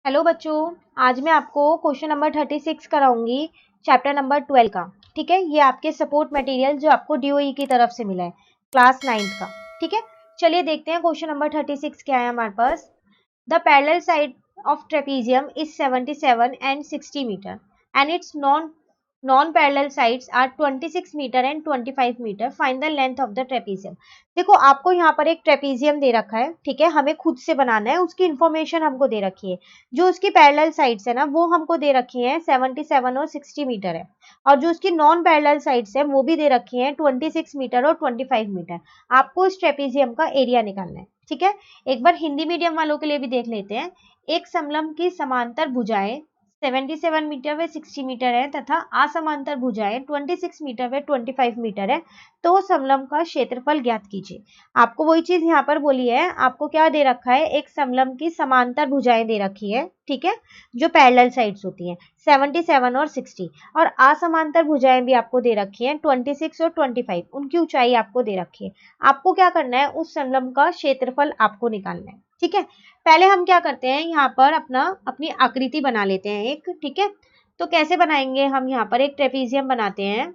Hello बच्चों। आज मैं आपको क्वेश्चन नंबर 36 कराऊंगी चैप्टर नंबर 12 का। ठीक है, ये आपके सपोर्ट मटेरियल जो आपको डीओई की तरफ से मिला है क्लास 9th का। ठीक है, चलिए देखते हैं क्वेश्चन नंबर 36 क्या है हमारे पास। The parallel side of trapezium is 77 and 60 meter and its non-parallel sides are 26 meter and 25 meter. Find the length of the trapezium. देखो आपको यहाँ पर एक ट्रेपीजियम दे रखा है, ठीक है, हमें खुद से बनाना है, उसकी इन्फॉर्मेशन हमको दे रखी है। जो उसकी पैरेलल साइड्स है ना वो हमको दे रखी है 77 और 60 मीटर है, और जो उसकी नॉन पैरेलल साइड्स है वो भी दे रखी है 26 मीटर और 25 मीटर। आपको इस ट्रेपीजियम का एरिया निकालना है। ठीक है, एक बार हिंदी मीडियम वालों के लिए भी देख लेते हैं। एक समलंब की समांतर भुजाएं 77 मीटर व 60 मीटर है तथा असमांतर भुजाएं 26 मीटर व 25 मीटर है, तो समलंब का क्षेत्रफल ज्ञात कीजिए। आपको वही चीज यहाँ पर बोली है, आपको क्या दे रखा है, एक समलंब की समांतर भुजाएं दे रखी है, ठीक है, जो पैरेलल साइड्स होती हैं 77 और 60, और असमांतर भुजाएं भी आपको दे रखी हैं 26 और 25, उनकी ऊंचाई आपको दे रखी है। आपको क्या करना है, उस समलंब का क्षेत्रफल आपको निकालना है। ठीक है, पहले हम क्या करते हैं, यहाँ पर अपनी आकृति बना लेते हैं एक। ठीक है, तो कैसे बनाएंगे, हम यहाँ पर एक ट्रेपीजियम बनाते हैं।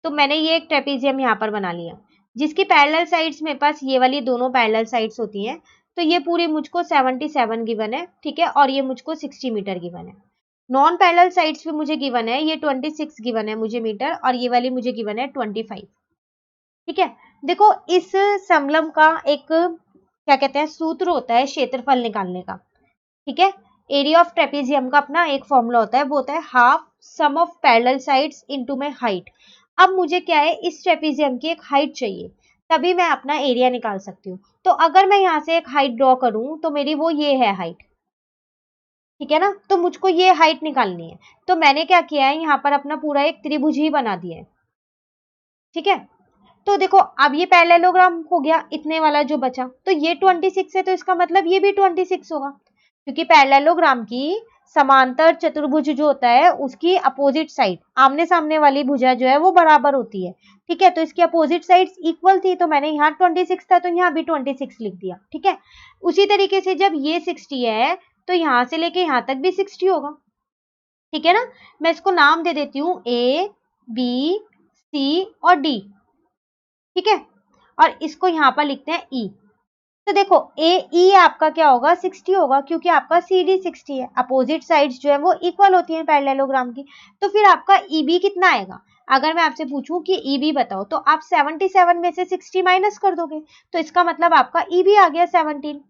तो मैंने ये एक ट्रेपीजियम यहाँ पर बना लिया, जिसकी पैरेलल साइड्स मेरे पास ये वाली दोनों पैरेलल साइड्स होती हैं। तो ये पूरी मुझको 77 गिवन है, ठीक है, और ये मुझको 60 मीटर गिवन है। नॉन पैरेलल साइड्स भी मुझे गिवन है, ये 26 गिवन है मुझे मीटर, और ये वाली मुझे गिवन है 25। ठीक है, देखो इस समलंब का एक क्या कहते हैं सूत्र होता है क्षेत्रफल निकालने का। ठीक है, एरिया ऑफ ट्रेपीजियम का अपना एक फॉर्मूला होता है, वो होता है half sum of parallel sides into my height. अब मुझे क्या है, इस ट्रेपीजियम की एक हाइट चाहिए, तभी मैं अपना एरिया निकाल सकती हूँ। तो अगर मैं यहाँ से एक हाइट ड्रॉ करूँ तो मेरी वो ये है हाइट, ठीक है ना, तो मुझको ये हाइट निकालनी है। तो मैंने क्या किया है, यहाँ पर अपना पूरा एक त्रिभुज ही बना दिया है। ठीक है, तो देखो अब ये पैरेललोग्राम हो गया, इतने वाला जो बचा, तो ये 26 है, तो इसका मतलब ये भी 26 होगा, क्योंकि पैरेललोग्राम की समांतर चतुर्भुज जो होता है उसकी अपोजिट साइड, आमने सामने वाली भुजा जो है वो बराबर होती है। ठीक है, तो इसकी अपोजिट साइड्स इक्वल थी, तो मैंने यहाँ 26 था तो यहाँ भी 26 लिख दिया। ठीक है, उसी तरीके से जब ये 60 है तो यहाँ से लेके यहाँ तक भी 60 होगा। ठीक है ना, मैं इसको नाम दे देती हूँ A B C और D। ठीक है, और इसको यहाँ पर लिखते हैं E। तो देखो ए ई आपका क्या होगा, 60 होगा, क्योंकि आपका सी डी 60 है, अपोजिट साइड्स जो है वो इक्वल होती हैं पैरेललोग्राम की। तो फिर आपका ई बी कितना आएगा, अगर मैं आपसे पूछूं कि ई बी बताओ, तो आप 77 में से 60 माइनस कर दोगे, तो इसका मतलब आपका ई बी आ गया 17।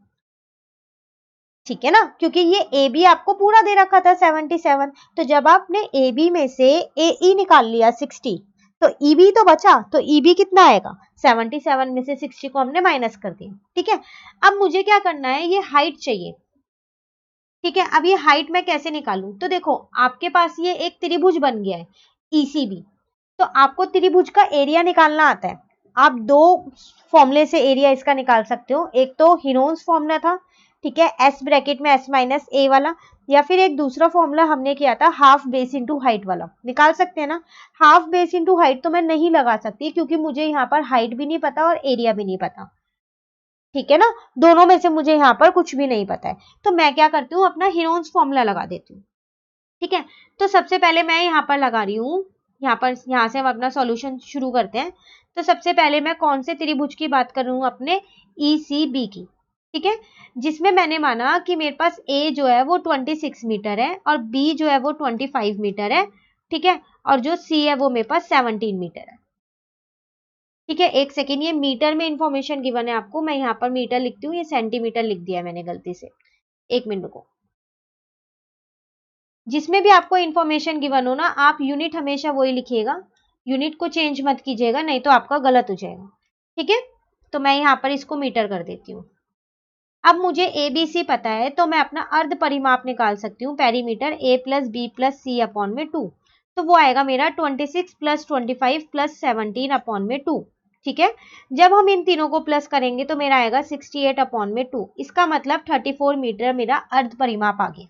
ठीक है ना, क्योंकि ये ए बी आपको पूरा दे रखा था 77, तो जब आपने ए बी में से ए ई निकाल लिया 60, तो ई बी तो बचा, तो ई बी कितना आएगा, 77 में से 60 को हमने माइनस कर दिया। ठीक है, अब मुझे क्या करना है, ये हाइट चाहिए। ठीक है, अब ये हाइट मैं कैसे निकालूं, तो देखो आपके पास ये एक त्रिभुज बन गया है ईसीबी, तो आपको त्रिभुज का एरिया निकालना आता है। आप दो फॉर्मूले से एरिया इसका निकाल सकते हो, एक तो हिरोन्स फॉर्मूला था, ठीक है, एस ब्रैकेट में एस माइनस ए वाला, या फिर एक दूसरा फॉर्मूला हमने किया था हाफ बेस इंटू हाइट वाला, निकाल सकते हैं ना। हाफ बेस इंटू हाइट तो मैं नहीं लगा सकती, क्योंकि मुझे यहाँ पर हाइट भी नहीं पता और एरिया भी नहीं पता। ठीक है ना, दोनों में से मुझे यहाँ पर कुछ भी नहीं पता है, तो मैं क्या करती हूँ, अपना हिरोन्स फॉर्मूला लगा देती हूँ। ठीक है, तो सबसे पहले मैं यहाँ पर लगा रही हूँ, यहाँ से हम अपना सॉल्यूशन शुरू करते हैं। तो सबसे पहले मैं कौन से त्रिभुज की बात कर रही हूँ, अपने ECB की। ठीक है, जिसमें मैंने माना कि मेरे पास A जो है वो 26 मीटर है और B जो है वो 25 मीटर है। ठीक है, और जो C है वो मेरे पास 17 मीटर है। ठीक है, एक सेकेंड, ये मीटर में इंफॉर्मेशन गिवन है आपको, मैं यहाँ पर मीटर लिखती हूँ, ये सेंटीमीटर लिख दिया है मैंने गलती से, एक मिनट को। जिसमें भी आपको इंफॉर्मेशन गिवन हो ना, आप यूनिट हमेशा वही लिखिएगा, यूनिट को चेंज मत कीजिएगा, नहीं तो आपका गलत हो जाएगा। ठीक है, तो मैं यहाँ पर इसको मीटर कर देती हूँ। अब मुझे ABC पता है, तो मैं अपना अर्ध परिमाप निकाल सकती हूँ, perimeter A plus B plus C upon में 2, तो वो आएगा मेरा 26 प्लस 25 प्लस 17 अपॉन में 2। ठीक है, जब हम इन तीनों को प्लस करेंगे तो मेरा आएगा 68 अपॉन में 2, इसका मतलब 34 मीटर मेरा अर्ध परिमाप आ गया।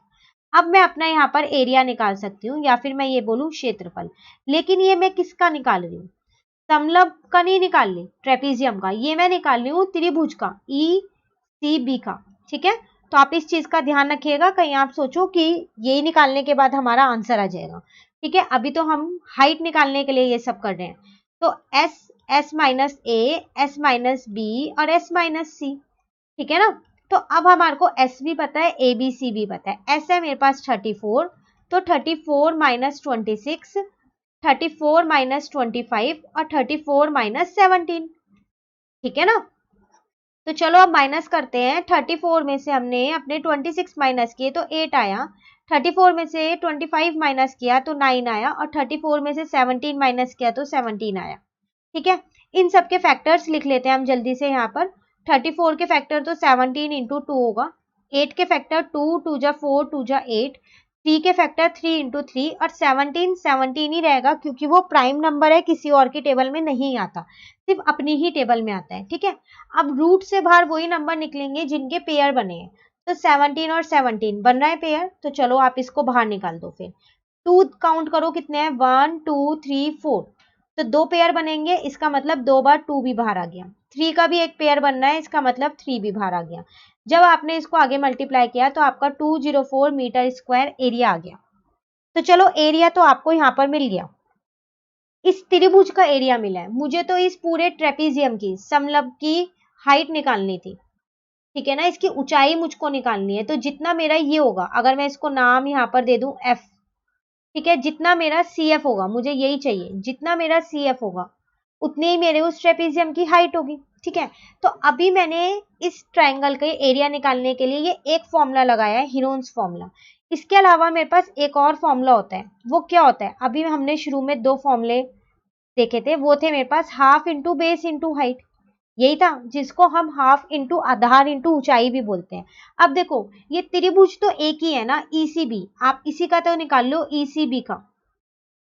अब मैं अपना यहाँ पर एरिया निकाल सकती हूँ, या फिर मैं ये बोलूँ क्षेत्रफल, लेकिन ये मैं किसका निकाल रही हूँ, समलंब का नहीं निकाल ली, ट्रेपीजियम का, ये मैं निकाल रही हूँ त्रिभुज का, ई सी बी का। ठीक है, तो आप इस चीज का ध्यान रखिएगा, कहीं आप सोचो कि यही निकालने के बाद हमारा आंसर आ जाएगा। ठीक है, अभी तो हम हाइट निकालने के लिए ये सब कर रहे हैं। तो एस, एस माइनस ए, एस माइनस बी और एस माइनस सी। ठीक है ना, तो अब हमारे को एस भी पता है, ए बी सी भी पता है। एस है मेरे पास 34, तो 34 माइनस 26, 34 माइनस 25 और 34 माइनस 17। ठीक है ना, तो चलो अब माइनस करते हैं। 34 में से हमने अपने 26 माइनस किए तो 8 आया, 34 में से 25 माइनस किया तो 9 आया, और 34 में से 17 माइनस किया तो 17 आया। ठीक है, इन सब के फैक्टर्स लिख लेते हैं हम जल्दी से यहाँ पर। 34 के फैक्टर तो 17 इंटू 2 होगा, 8 के फैक्टर 2, 2 जा 4, 2 जा 8, 3 के फैक्टर 3 इंटू 3, और 17 17 ही रहेगा क्योंकि वो प्राइम नंबर है, किसी और की टेबल में नहीं आता, सिर्फ अपनी ही टेबल में आता है। ठीक है, अब रूट से बाहर वही नंबर निकलेंगे जिनके पेयर बने हैं, तो 17 और 17 बन रहा है पेयर, तो चलो आप इसको बाहर निकाल दो। फिर 2 काउंट करो कितने हैं, 1 2 3 4, तो 2 पेयर बनेंगे, इसका मतलब 2 बार 2 भी बाहर आ गया। 3 का भी एक पेयर बनना है, इसका मतलब 3 भी बाहर आ गया। जब आपने इसको आगे मल्टीप्लाई किया तो आपका 204 मीटर स्क्वायर एरिया आ गया। तो चलो एरिया तो आपको यहाँ पर मिल गया, इस त्रिभुज का एरिया मिला है, मुझे तो इस पूरे ट्रेपीजियम की, समलंब की हाइट निकालनी थी। ठीक है ना, इसकी ऊंचाई मुझको निकालनी है, तो जितना मेरा ये होगा, अगर मैं इसको नाम यहाँ पर दे दूं एफ, ठीक है, जितना मेरा सी एफ होगा, मुझे यही चाहिए, जितना मेरा सी एफ होगा उतनी ही मेरे उस ट्रेपीजियम की हाइट होगी। ठीक है, तो अभी मैंने इस ट्राइंगल के एरिया निकालने के लिए ये एक फॉर्मूला लगाया है, हीरोन्स फॉर्मूला। इसके अलावा मेरे पास एक और फॉर्मूला होता है, वो क्या होता है, अभी हमने शुरू में 2 फॉर्मूले देखे थे, वो थे मेरे पास half into base into height, यही था, जिसको हम हाफ इंटू आधार इंटू ऊंचाई भी बोलते हैं। अब देखो ये त्रिभुज तो एक ही है ना, ईसीबी, आप इसी का तो निकाल लो, ईसीबी का,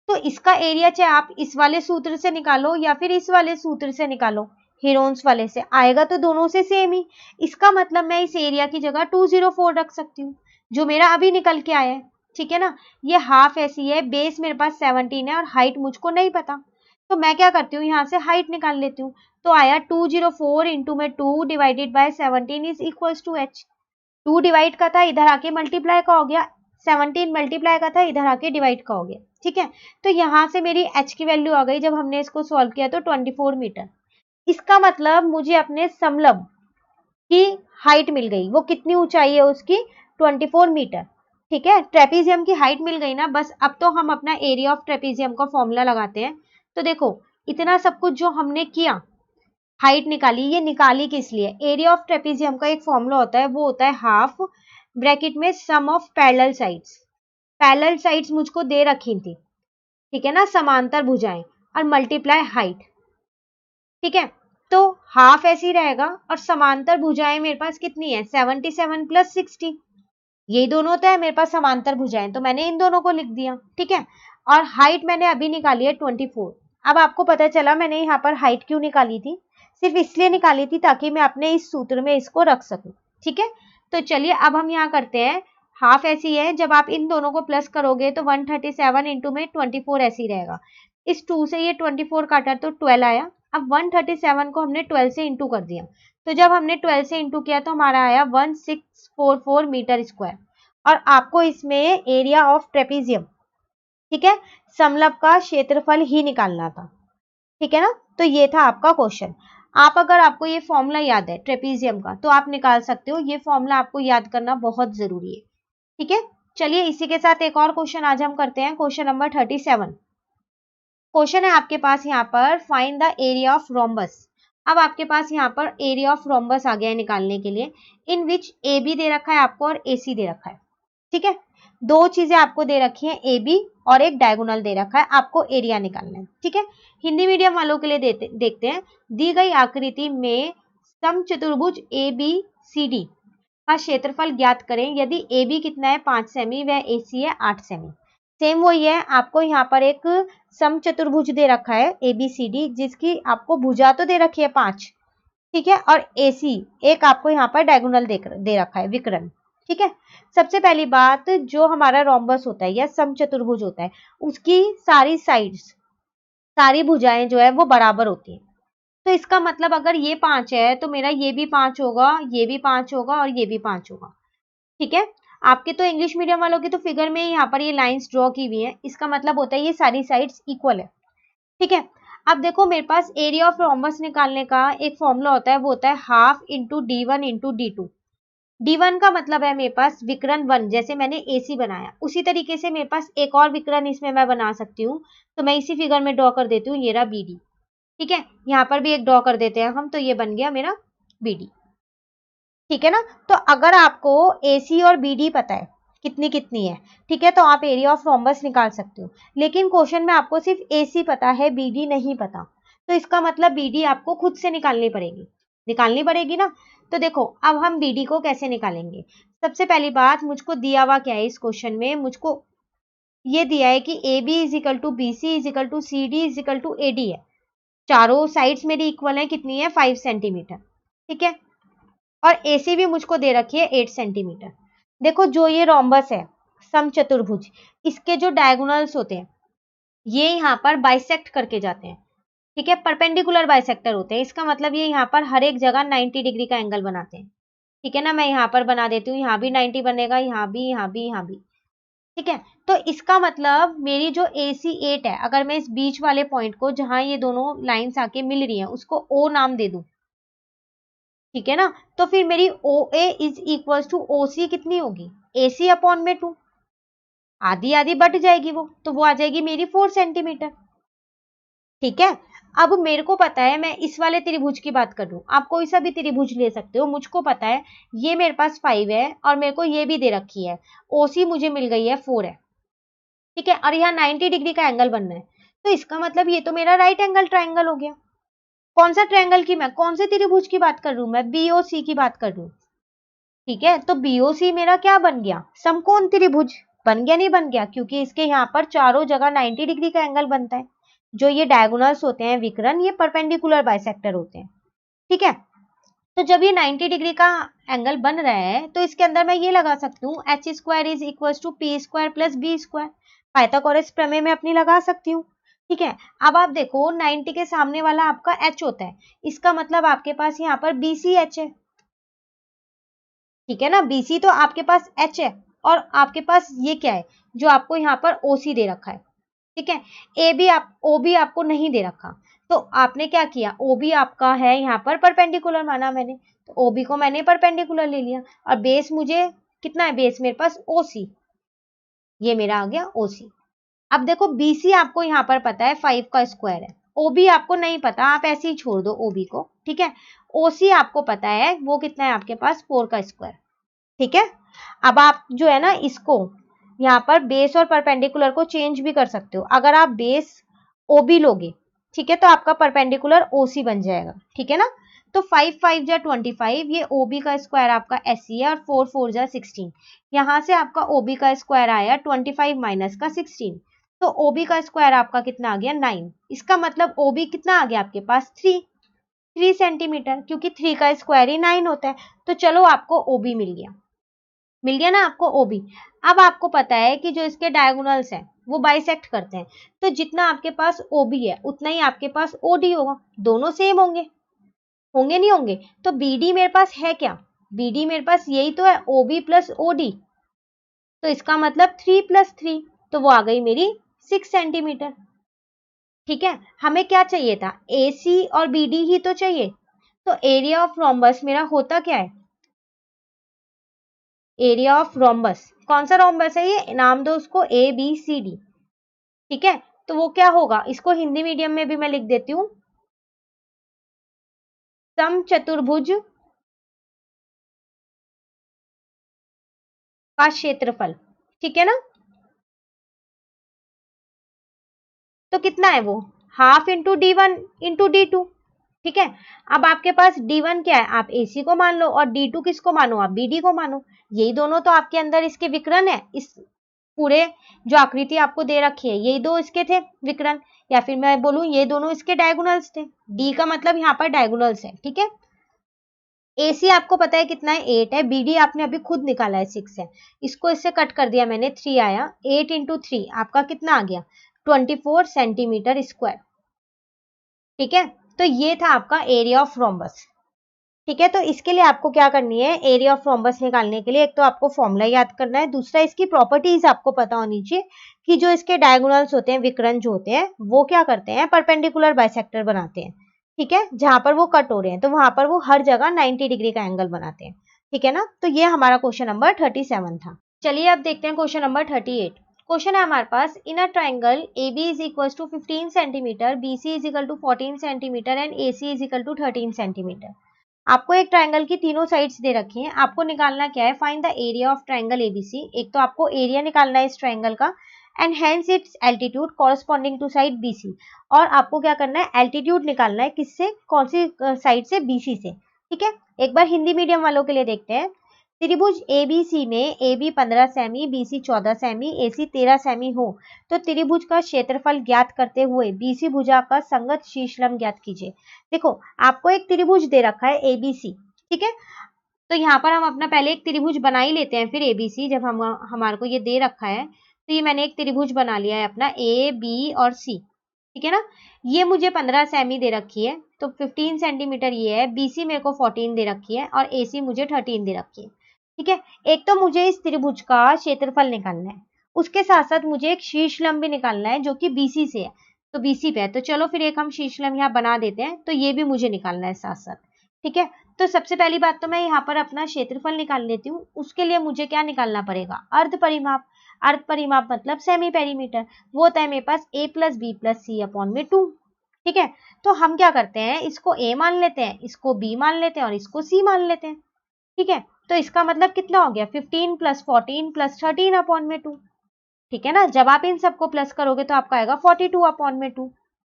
तो इसका एरिया चाहे आप इस वाले सूत्र से निकालो या फिर इस वाले सूत्र से निकालो, हीरोन्स वाले से, आएगा तो दोनों से सेम ही। इसका मतलब मैं इस एरिया की जगह 204 रख सकती हूँ, जो मेरा अभी निकल के आया है। ठीक है ना, ये हाफ ऐसी है, बेस मेरे पास 17 है और हाइट मुझको नहीं पता, तो मैं क्या करती हूँ, यहाँ से हाइट निकाल लेती हूँ। तो आया 204 इंटू में 2 divided by 17 is equal to H. 2 divide का था, इधर आके मल्टीप्लाई का हो गया, 17 मल्टीप्लाई का था, इधर आके डिवाइड का हो गया। ठीक है, तो यहाँ से मेरी एच की वैल्यू आ गई, जब हमने इसको सॉल्व किया तो 24 मीटर। इसका मतलब मुझे अपने समलंब की हाइट मिल गई, वो कितनी ऊंचाई है उसकी, 24 मीटर। ठीक है, ट्रेपीजियम की हाइट मिल गई ना, बस अब तो हम अपना एरिया ऑफ ट्रेपीजियम का फॉर्मूला लगाते हैं। तो देखो इतना सब कुछ जो हमने किया, हाइट निकाली, ये निकाली किस लिए, एरिया ऑफ ट्रेपीजियम का एक फॉर्मूला होता है, वो होता है हाफ ब्रैकेट में sum of parallel sides. Parallel sides मुझको दे रखी थी, ठीक है ना, समांतर भुजाएं, और मल्टीप्लाई हाइट। ठीक है, तो हाफ ऐसी रहेगा, और समांतर भुजाएं मेरे पास कितनी है, 77 प्लस 60, ये दोनों होता है मेरे पास समांतर भुजाएं, तो मैंने इन दोनों को लिख दिया। ठीक है, और हाइट मैंने अभी निकाली है 24। अब आपको पता चला मैंने यहाँ पर हाइट क्यों निकाली थी, सिर्फ इसलिए निकाली थी ताकि मैं अपने इस सूत्र में इसको रख सकूं। ठीक है, तो चलिए अब हम यहाँ करते हैं, हाफ ऐसी है, जब आप इन दोनों को प्लस करोगे तो 137 इंटू में 24 ऐसी रहेगा, इस 2 से ये 24 काटा तो 12 आया। अब 137 को हमने 12 से इंटू कर दिया, तो जब हमने 12 से इंटू किया तो हमारा आया 1644 मीटर स्क्वायर। और आपको इसमें एरिया ऑफ ट्रेपीजियम, ठीक है, समलंब का क्षेत्रफल ही निकालना था। ठीक है ना, तो ये था आपका क्वेश्चन। आप अगर आपको ये फॉर्मूला याद है ट्रेपीजियम का तो आप निकाल सकते हो, ये फॉर्मूला आपको याद करना बहुत जरूरी है। ठीक है, चलिए इसी के साथ एक और क्वेश्चन आज हम करते हैं, क्वेश्चन नंबर 37। क्वेश्चन है आपके पास यहाँ पर, find the area of rhombus. अब आपके पास यहाँ पर एरिया ऑफ रोम्बस आ गया है निकालने के लिए, इन विच ए बी दे रखा है आपको और ए सी दे रखा है। ठीक है, दो चीजें आपको दे रखी हैं, ए बी और एक डायगोनल दे रखा है, आपको एरिया निकालना है। ठीक है, हिंदी मीडियम वालों के लिए देखते हैं, दी गई आकृति में समचतुर्भुज ए बी सी डी का क्षेत्रफल ज्ञात करें, यदि ए बी कितना है 5 सेमी व ए सी है 8 सेमी। सेम वही है, आपको यहाँ पर एक समचतुर्भुज दे रखा है ए बी सी डी, जिसकी आपको भुजा तो दे रखी है 5, ठीक है, और ए सी एक आपको यहाँ पर डायगोनल दे रखा है, विकर्ण। ठीक है, सबसे पहली बात, जो हमारा रोम्बस होता है या समचतुर्भुज होता है, उसकी सारी साइड्स सारी भुजाएं जो है वो बराबर होती हैं। तो इसका मतलब अगर ये 5 है तो मेरा ये भी 5 होगा, ये भी 5 होगा और ये भी 5 होगा। ठीक है, आपके तो इंग्लिश मीडियम वालों की तो फिगर में यहाँ पर ये लाइंस ड्रॉ की हुई है, इसका मतलब होता है ये सारी साइड्स इक्वल है। ठीक है, अब देखो मेरे पास एरिया ऑफ रोम्बस निकालने का एक फॉर्मूला होता है, वो होता है half into D1 into D2। D1 का मतलब है मेरे पास विकर्ण 1, जैसे मैंने AC बनाया उसी तरीके से मेरे पास एक और विकर्ण इसमें मैं बना सकती हूँ, तो मैं इसी फिगर में ड्रॉ कर देती हूँ, ये रहा BD। ठीक है, यहाँ पर भी एक ड्रॉ कर देते हैं हम, तो ये बन गया मेरा BD। ठीक है ना, तो अगर आपको AC और BD पता है कितनी कितनी है, ठीक है, तो आप एरिया ऑफ रोम्बस निकाल सकते हो। लेकिन क्वेश्चन में आपको सिर्फ AC पता है, BD नहीं पता, तो इसका मतलब BD आपको खुद से निकालनी पड़ेगी ना। तो देखो अब हम BD को कैसे निकालेंगे। सबसे पहली बात, मुझको दिया हुआ क्या है इस क्वेश्चन में, मुझको ये दिया है कि AB is equal to BC is equal to CD is equal to AD है। चारों साइड्स मेरी इक्वल है, कितनी है 5 सेंटीमीटर। ठीक है, और AC भी मुझको दे रखी है 8 सेंटीमीटर। देखो जो ये रोम्बस है समचतुर्भुज, इसके जो डायगोनल्स होते हैं ये यहाँ पर बाइसेक्ट करके जाते हैं। ठीक है, परपेंडिकुलर बाइसेक्टर होते हैं, इसका मतलब ये यहाँ पर हर एक जगह 90 डिग्री का एंगल बनाते हैं। ठीक है ना, मैं यहाँ पर बना देती हूँ, यहाँ भी 90 बनेगा, यहाँ भी, यहाँ भी, यहाँ भी। ठीक है, तो इसका मतलब मेरी जो AC8 है, अगर मैं इस बीच वाले पॉइंट को जहां ये दोनों लाइंस आके मिल रही हैं उसको O नाम दे दूं, ठीक है ना, तो फिर मेरी OA is equal to OC कितनी होगी, AC अपॉन में 2, आधी आधी बट जाएगी वो, तो वो आ जाएगी मेरी 4 सेंटीमीटर। ठीक है, अब मेरे को पता है, मैं इस वाले त्रिभुज की बात कर रही हूँ, आप कोई सा भी त्रिभुज ले सकते हो, मुझको पता है ये मेरे पास 5 है और मेरे को ये भी दे रखी है, OC मुझे मिल गई है 4 है। ठीक है, और यहाँ 90 डिग्री का एंगल बनना है, तो इसका मतलब ये तो मेरा राइट एंगल ट्राइंगल हो गया। कौन सा ट्रायंगल की, मैं कौन से त्रिभुज की बात कर रही हूँ, मैं BOC की बात कर रही हूँ। ठीक है, तो BOC मेरा क्या बन गया, समकोण त्रिभुज। बन गया नहीं बन गया, क्योंकि इसके यहाँ पर चारों जगह 90 डिग्री का एंगल बनता है। जो ये डायगोनल्स होते हैं विकर्ण, ये परपेंडिकुलर बाइसेक्टर होते हैं। ठीक है, तो जब ये 90 डिग्री का एंगल बन रहा है तो इसके अंदर मैं ये लगा सकती हूँ H² is equal to P² plus B²। Pythagoras प्रमेय में अपनी लगा सकती हूँ। ठीक है, अब आप देखो 90 के सामने वाला आपका H होता है, इसका मतलब आपके पास यहाँ पर BCH है। ठीक है ना, BC तो आपके पास H है, और आपके पास ये क्या है जो आपको यहाँ पर OC दे रखा है। ठीक है, OB आपको नहीं दे रखा, तो आपने क्या किया, OB आपका है यहाँ पर परपेंडिकुलर माना मैंने, तो OB को मैंने परपेंडिकुलर ले लिया, और बेस मुझे कितना है, बेस मेरे पास OC, ये मेरा आ गया OC। अब देखो BC आपको यहाँ पर पता है 5 का स्क्वायर है, OB आपको नहीं पता, आप ऐसे ही छोड़ दो OB को। ठीक है, OC आपको पता है वो कितना है आपके पास 4 का स्क्वायर। ठीक है, अब आप जो है ना इसको यहाँ पर बेस और परपेंडिकुलर को चेंज भी कर सकते हो। अगर आप बेस OB लोगे, ठीक है, तो आपका परपेंडिकुलर OC बन जाएगा। ठीक है ना, तो 5 5 जा 25, ये OB का स्क्वायर आपका SC है, और 4 4 जा 16, यहाँ से आपका OB का स्क्वायर आया 25 माइनस का 16, तो OB का स्क्वायर आपका कितना आ गया 9। इसका मतलब OB कितना आ गया आपके पास 3 सेंटीमीटर, क्योंकि 3 का स्क्वायर ही 9 होता है। तो चलो आपको OB मिल गया ना आपको OB। अब आपको पता है कि जो इसके डायगोनल्स हैं वो बाइसेक्ट करते हैं, तो जितना आपके पास OB है उतना ही आपके पास OD होगा, दोनों सेम होंगे, होंगे नहीं होंगे। तो BD मेरे पास है क्या, BD मेरे पास यही तो है, OB प्लस OD, तो इसका मतलब 3 प्लस 3, तो वो आ गई मेरी 6 सेंटीमीटर। ठीक है, हमें क्या चाहिए था, AC और BD ही तो चाहिए, तो एरिया ऑफ रोम्बस मेरा होता क्या है, एरिया ऑफ रोम्बस, कौन सा रोम्बस है ये, नाम दो उसको ABCD। ठीक है, तो वो क्या होगा, इसको हिंदी मीडियम में भी मैं लिख देती हूँ, समचतुर्भुज का क्षेत्रफल। ठीक है ना, तो कितना है वो, half into D1 into D2। ठीक है, अब आपके पास D1 क्या है, आप AC को मान लो, और D2 किसको मानो, आप BD को मानो। यही दोनों तो आपके अंदर इसके विकर्ण है, इस पूरे जो आकृति आपको दे रखी है यही दो इसके थे विकर्ण, या फिर मैं बोलूं ये दोनों इसके डायगोनल्स थे। D का मतलब यहाँ पर डायगोनल्स है। ठीक है, AC आपको पता है कितना है 8 है, BD आपने अभी खुद निकाला है 6 है, इसको इससे कट कर दिया मैंने 3 आया, 8 इंटू 3 आपका कितना आ गया 24 सेंटीमीटर स्क्वायर। ठीक है, तो ये था आपका एरिया ऑफ रोम्बस। ठीक है, तो इसके लिए आपको क्या करनी है, एरिया ऑफ रोम्बस निकालने के लिए एक तो आपको फॉर्मूला याद करना है, दूसरा इसकी प्रॉपर्टीज आपको पता होनी चाहिए कि जो इसके डायगोनल्स होते हैं, विकर्ण जो होते हैं, वो क्या करते हैं, परपेंडिकुलर बाइसेक्टर बनाते हैं। ठीक है, जहां पर वो कट हो रहे हैं तो वहां पर वो हर जगह 90 डिग्री का एंगल बनाते हैं। ठीक है ना, तो ये हमारा क्वेश्चन नंबर 37 था। चलिए अब देखते हैं क्वेश्चन नंबर 38। क्वेश्चन है हमारे पास, in a triangle AB is equal to 15 centimetre, BC is equal to 14 centimetre and AC is equal to 13 centimetre. आपको एक ट्राइंगल की तीनों साइड्स दे रखी हैं, आपको निकालना क्या है, find the area of triangle ABC. एक तो आपको एरिया निकालना है इस ट्राइंगल का, and hence its altitude corresponding to side BC. और आपको क्या करना है, एल्टीट्यूड निकालना है किससे, कौन सी साइड से, बीसी से। ठीक है, एक बार हिंदी मीडियम वालों के लिए देखते हैं। त्रिभुज एबीसी में AB 15 semi, BC 14 semi, AC 13 semi हो तो त्रिभुज का क्षेत्रफल ज्ञात करते हुए BC भुजा का संगत शीर्षलंब ज्ञात कीजिए। देखो, आपको एक त्रिभुज दे रखा है ABC। ठीक है, तो यहाँ पर हम अपना पहले एक त्रिभुज बना ही लेते हैं, फिर ABC। जब हम हमारे को ये दे रखा है तो ये मैंने एक त्रिभुज बना लिया है अपना AB और C। ठीक है ना, ये मुझे 15 सेमी दे रखी है, तो 15 सेंटीमीटर ये है, BC मेरे को 14 दे रखी है और AC मुझे 13 दे रखी है। ठीक है, एक तो मुझे इस त्रिभुज का क्षेत्रफल निकालना है, उसके साथ साथ मुझे एक शीर्षलंब भी निकालना है जो कि BC से है, तो BC पे है। तो चलो फिर एक हम शीर्षलंब यहाँ बना देते हैं, तो ये भी मुझे निकालना है साथ साथ। ठीक है, तो सबसे पहली बात तो मैं यहाँ पर अपना क्षेत्रफल निकाल लेती हूँ। उसके लिए मुझे क्या निकालना पड़ेगा, अर्ध परिमाप। अर्ध परिमाप मतलब सेमी पेरीमीटर, वो होता है मेरे पास A plus B plus C upon में 2। ठीक है, तो हम क्या करते हैं, इसको A मान लेते हैं, इसको B मान लेते हैं और इसको C मान लेते हैं। ठीक है, तो इसका मतलब कितना हो गया, 15 प्लस 14 प्लस 13 अपॉन में 2। ठीक है ना, जब आप इन सबको प्लस करोगे तो आपका आएगा 42 अपॉन में 2।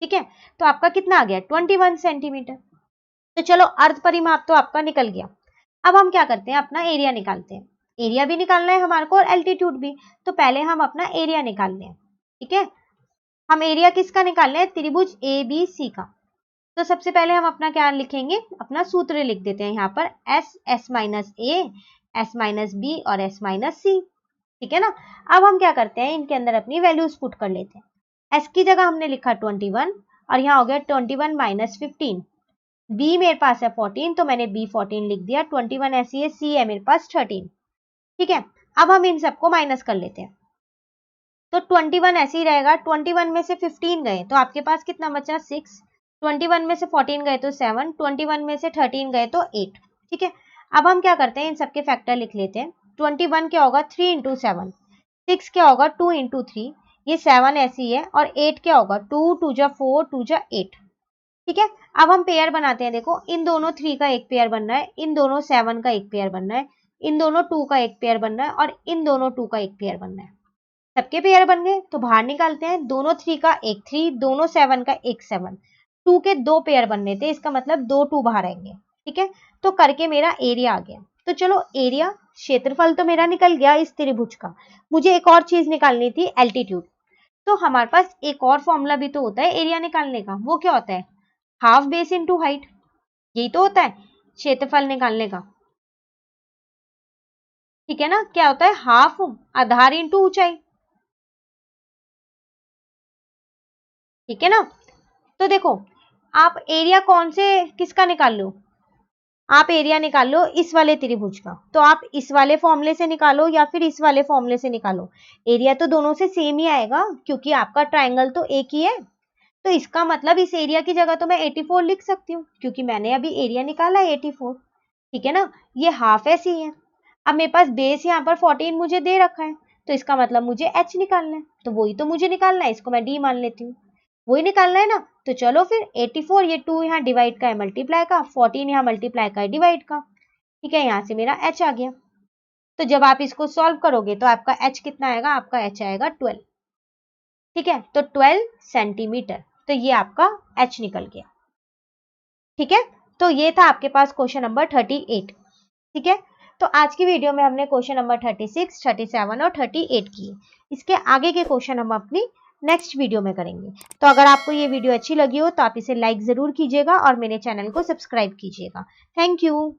ठीक है, तो आपका कितना आ गया, 21 सेंटीमीटर। तो चलो अर्ध परिमाप तो आपका निकल गया। अब हम क्या करते हैं, अपना एरिया निकालते हैं। एरिया भी निकालना है हमारे को और एल्टीट्यूड भी, तो पहले हम अपना एरिया निकाल लें। ठीक है, हम एरिया किसका निकाल रहे हैं, त्रिभुज ABC का। तो सबसे पहले हम अपना क्या लिखेंगे, अपना सूत्र लिख देते हैं यहाँ पर, S minus A, S minus B और S माइनस C। ठीक है ना, अब हम क्या करते हैं, इनके अंदर अपनी वैल्यूज पुट कर लेते हैं। S की जगह हमने लिखा 21 और यहाँ हो गया 21 माइनस 15। B मेरे पास है 14 तो मैंने B 14 लिख दिया, 21 ऐसी है, C है मेरे पास 13। ठीक है, अब हम इन सबको माइनस कर लेते हैं, तो 21 ऐसे ही रहेगा। 21 में से 15 गए तो आपके पास कितना बचा, 6। 21 में से 14 गए तो 7, 21 में से 13 गए तो 8। ठीक है, अब हम क्या करते हैं, इन सबके फैक्टर लिख लेते हैं। 21 क्या होगा, 3 इंटू 7, 6 क्या होगा, 2 इंटू 3, ये 7 ऐसी है, और 8 क्या होगा, 2 2 जा 4 2 जा 8। ठीक है, अब हम पेयर बनाते हैं। देखो, इन दोनों 3 का एक पेयर बनना है, इन दोनों 7 का एक पेयर बनना है, इन दोनों 2 का एक पेयर बनना है और इन दोनों 2 का एक पेयर बनना है। सबके पेयर बन गए तो बाहर निकालते हैं, दोनों 3 का एक 3, दोनों 7 का एक 7, 2 के 2 पेयर बनने थे, इसका मतलब 2 2 बाहर आएंगे। ठीक है, तो करके मेरा एरिया आ गया। तो चलो, एरिया क्षेत्रफल तो मेरा निकल गया इस त्रिभुज का। मुझे एक और चीज निकालनी थी, एल्टीट्यूड। तो हमारे पास एक और फॉर्मूला भी तो होता है एरिया निकालने का, वो क्या होता है, हाफ बेस इंटू हाइट। यही तो होता है क्षेत्रफल निकालने का। ठीक है ना, क्या होता है, हाफ आधार इंटू ऊंचाई। ठीक है ना, तो देखो, आप एरिया कौन से किसका निकाल लो, आप एरिया निकाल लो इस वाले त्रिभुज का, तो आप इस वाले फॉर्मूले से निकालो या फिर इस वाले फॉर्मूले से निकालो, एरिया तो दोनों से सेम ही आएगा क्योंकि आपका ट्राइंगल तो एक ही है। तो इसका मतलब इस एरिया की जगह तो मैं 84 लिख सकती हूँ क्योंकि मैंने अभी एरिया निकाला है 84। ठीक है ना, ये हाफ ऐसी है। अब मेरे पास बेस यहाँ पर 14 मुझे दे रखा है, तो इसका मतलब मुझे h निकालना है, तो वही तो मुझे निकालना है, इसको मैं d मान लेती हूँ, वही निकालना है ना। तो चलो फिर 84, ये 2 यहाँ डिवाइड का है मल्टीप्लाई का, 14 यहाँ मल्टीप्लाई का है डिवाइड का। ठीक है, यहाँ से मेरा h आ गया। तो जब आप इसको सॉल्व करोगे तो आपका h कितना आएगा, आपका h आएगा 12। ठीक है, तो 12 सेंटीमीटर, तो ये आपका h निकल गया। ठीक है, तो ये था आपके पास क्वेश्चन नंबर 38। ठीक है, तो आज की वीडियो में हमने क्वेश्चन नंबर 36, 37 और 38 किए। इसके आगे के क्वेश्चन हम अपनी नेक्स्ट वीडियो में करेंगे। तो अगर आपको ये वीडियो अच्छी लगी हो तो आप इसे लाइक जरूर कीजिएगा और मेरे चैनल को सब्सक्राइब कीजिएगा। Thank you.